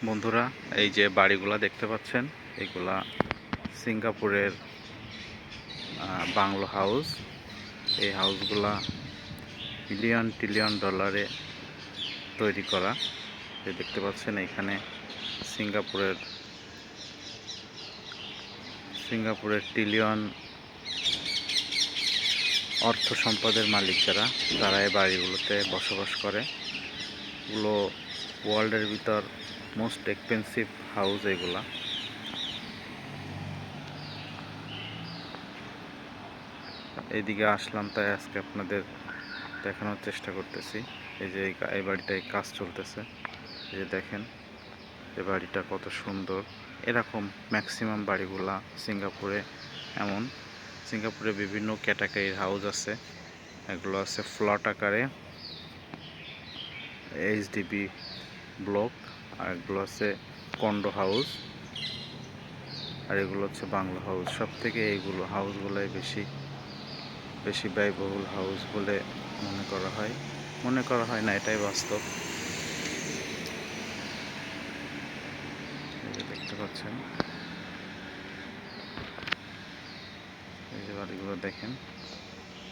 বন্ধুরা, এই যে বাড়িগুলা দেখতে পাচ্ছেন, এগুলা সিঙ্গাপুরের বাংলো হাউস। এই হাউসগুলা মিলিয়ন ট্রিলিয়ন ডলারে তৈরি করা। দেখতে পাচ্ছেন এখানে সিঙ্গাপুরের ট্রিলিয়ন অর্থ সম্পদের মালিক যারা, তারা এই বাড়িগুলোতে বসবাস করে। এগুলো ওয়ার্ল্ডের ভিতর মোস্ট এক্সপেন্সিভ হাউস এগুলা। এইদিকে আসলাম, তাই আজকে আপনাদের দেখানোর চেষ্টা করতেছি। এই যে এই বাড়িটায় কাজ চলতেছে। এই যে দেখেন এই বাড়িটা কত সুন্দর। এরকম ম্যাক্সিমাম বাড়িগুলা সিঙ্গাপুরে এমন। সিঙ্গাপুরে বিভিন্ন ক্যাটাগরির হাউস আছে। এগুলো আছে ফ্ল্যাট আকারে, এইচডিবি ব্লক, আর এগুলো আছে কন্ডো হাউস, আর এগুলো হচ্ছে বাংলো হাউস। সব থেকে এইগুলো হাউসগুলোই বেশি ব্যয়বহুল হাউস বলে মনে করা হয় না, এটাই বাস্তব। এই যে দেখতে পাচ্ছেন, এই যে বাড়িগুলো দেখেন।